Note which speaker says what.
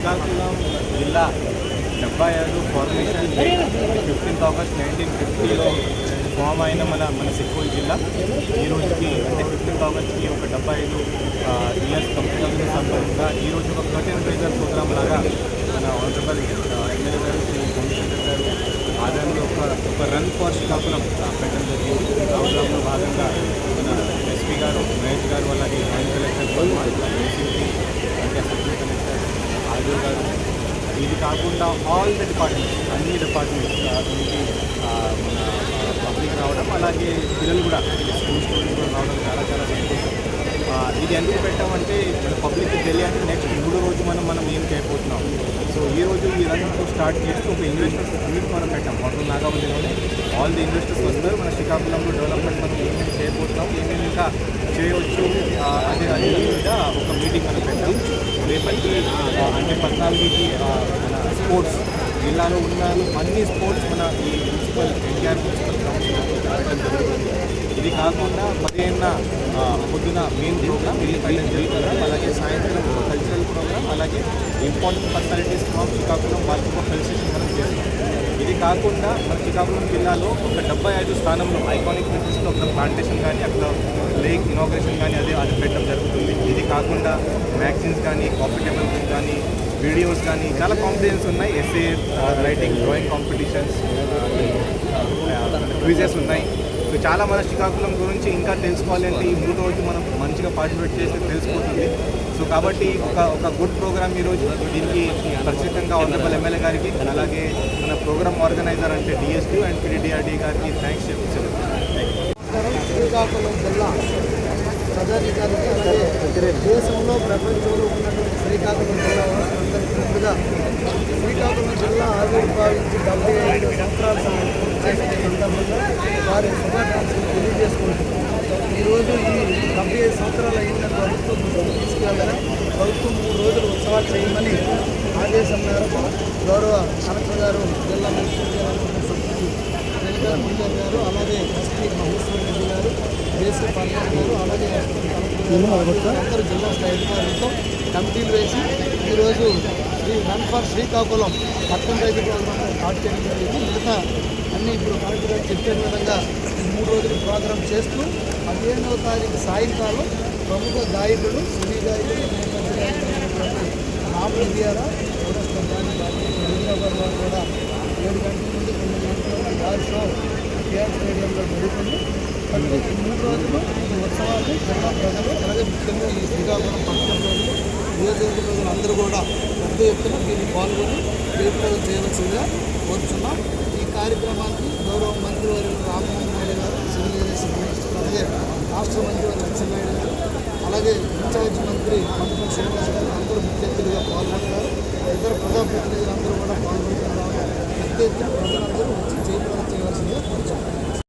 Speaker 1: శ్రీకాకుళం జిల్లా 75 formation 15 August 1950లో form అయిన మన సిక్కోల్ జిల్లా ఈ రోజుకి అంటే 15 ఆగస్ట్కి ఒక 75 ఇయర్స్ కంప్లీట్ అవుతున్న సందర్భంగా ఈరోజు ఒక కర్టెన్ రైజర్ ప్రోగ్రామ్ లాగా మన ఆనరబుల్ ఎమ్మెల్యే గారు శ్రీ సోమశేఖర్ గారు ఆధ్వర్యంలో ఒక రన్ ఫర్ శ్రీకాకుళం పెట్టడం జరిగింది. ఈ ప్రోగ్రాంలో భాగంగా మన ఎస్పీ గారు మహేష్ గారు అలాగే జాయింట్ కలెక్టర్ ఏసీపీ అంటే అసిస్టెంట్ కలెక్టర్ ఆదిల్ గారు, ఇది కాకుండా ఆల్ ద డిపార్ట్మెంట్స్ అన్ని డిపార్ట్మెంట్స్ నుంచి మన పబ్లిక్ రావడం, అలాగే పిల్లలు కూడా స్కూల్ స్టూడెంట్స్ కూడా రావడం చాలా సంతోషం. ఇది ఎందుకు పెట్టామంటే మన పబ్లిక్కి తెలియాలి నెక్స్ట్ 3 రోజు మనం ఏం చేయబోతున్నాం. సో ఈరోజు ఈ రన్తో స్టార్ట్ చేస్తూ ఒక ఇన్వెస్టర్స్ మీట్ మనం పెట్టాం. హోటల్ నాగావళిలోనే ఆల్ ది ఇన్వెస్టర్స్ వస్తారు. మన శ్రీకాకుళంలో డెవలప్మెంట్ మనం ఏమేమి చేయబోతున్నాం, ఏమేమి ఇంకా చేయవచ్చు అదే మీద ఒక మీటింగ్ మనం పెట్టాం. రేపటికి అంటే 14కి మన స్పోర్ట్స్ జిల్లాలో ఉన్న అన్ని స్పోర్ట్స్ మన ఈ మున్సిపల్ ఎన్టీఆర్ మున్సిపల్ కౌన్సిల్ పెట్టడం జరుగుతుంది. ఇది కాకుండా 15న పొద్దున main programme independence day programme, అలాగే సాయంత్రం కల్చరల్ ప్రోగ్రామ్, అలాగే ఇంపార్టెంట్ పర్సనాలిటీస్ ఫ్రమ్ శ్రీకాకుళం వాళ్ళకి ఒక ఫెలిసిటేషన్ మనం చేస్తాం. ఇది కాకుండా మన శ్రీకాకుళం జిల్లాలో ఒక 75 స్థానంలో ఐకానిక్ ప్లేసెస్లో ఒక ప్లాంటేషన్ కానీ అక్కడ లేక్ ఇనాగ్రేషన్ కానీ అది పెట్టడం జరుగుతుంది. ఇది కాకుండా మ్యాగజైన్స్ కానీ కాంపిటబుల్స్ కానీ వీడియోస్ కానీ చాలా కాంపిటీషన్స్ ఉన్నాయి. Essay writing, drawing competitions, quizzes ఉన్నాయి. సో చాలా మన శ్రీకాకుళం గురించి ఇంకా తెలుసుకోవాలి అంటే ఈ 3 రోజు మనం మంచిగా పార్టిసిపేట్ చేస్తే తెలిసిపోతుంది. సో కాబట్టి ఒక గుడ్ ప్రోగ్రామ్ ఈరోజు. దీనికి ఖచ్చితంగా ఆనరబుల్ ఎమ్మెల్యే గారికి అలాగే మన ప్రోగ్రామ్ ఆర్గనైజర్ అంటే డిఎస్పీ అండ్ పిడిడిఆర్డీ గారికి థ్యాంక్స్ చెప్తున్నాను.
Speaker 2: శ్రీకాకుళం జిల్లా ప్రజానికానికి అలాగే దేశంలో ప్రపంచంలో ఉన్నటువంటి శ్రీకాకుళం జిల్లా వాసులందరికీ ముందుగా శ్రీకాకుళం జిల్లా ఆవిర్భావించి 75 సంవత్సరాలు చేసిన సందర్భంగా వారి శుభాకాంక్షలు తెలియజేసుకుంటున్నారు. ఈరోజు ఈ 75 సంవత్సరాలు అయిందని ప్రభుత్వం తీసుకెళ్ళగా ప్రభుత్వం 3 రోజులు ఉత్సవాలు చేయమని ఆదేశం మేరకు గౌరవ కలెక్టర్ గారు, జిల్లా మెజిస్ట్రేట్ గారు, అలాగే ఎస్పీ మహేశ్వర్ రెడ్డి గారు, జేసీ పర్వాల్ గారు, అలాగే అందరూ జిల్లా స్థాయి అధికారులతో కమిటీలు వేసి ఈరోజు run for Srikakulam curtain raiser programme start చేయడం జరిగింది. మిగతా అన్నీ ఇప్పుడు కలెక్టర్ గారు చెప్పిన విధంగా 3 రోజులు ప్రోగ్రాం చేస్తూ 15వ తారీఖు సాయంకాలం ప్రముఖ గాయకుడు, సినీ గాయకుడు, నేపథ్య గాయకుడు రామ్ ఇండియారా హైదరాబాద్ వారు కూడా 7 గంటల నుండి 9 గంటల గారి షో కేఆర్ స్టేడియంలో జరుగుతుంది. కాబట్టి ఈ 3 రోజులు ఈ ఉత్సవాలు జిల్లా ప్రజలు అలాగే ముఖ్యంగా ఈ శ్రీకాకుళం పట్టణ ప్రజలు, నియోజకవర్గ ప్రజలు అందరూ కూడా పెద్ద ఎత్తున దీన్ని పాల్గొని జయప్రదం చేయవలసిందిగా కోరుచున్నాం. ఈ కార్యక్రమానికి గౌరవ మంత్రివర్యులు రామ్మోహన్ నాయుడు గారు, సివిల్ ఏవియేషన్ మినిస్టర్, అలాగే రాష్ట్ర మంత్రివర్యులు అచ్చెన్నాయుడు గారు, అలాగే ఇన్ఛార్జ్ మంత్రి మంత్రి శ్రీనివాస్ గారు అందరూ ముఖ్య అతిథిగా పాల్గొంటున్నారు. ఇతర ప్రజాప్రతినిధులు అందరూ కూడా పాల్గొంటున్నారు. పెద్ద ఎత్తున ప్రజలందరూ వచ్చి జయప్రదం చేయవలసిందిగా కోరుచున్నాం.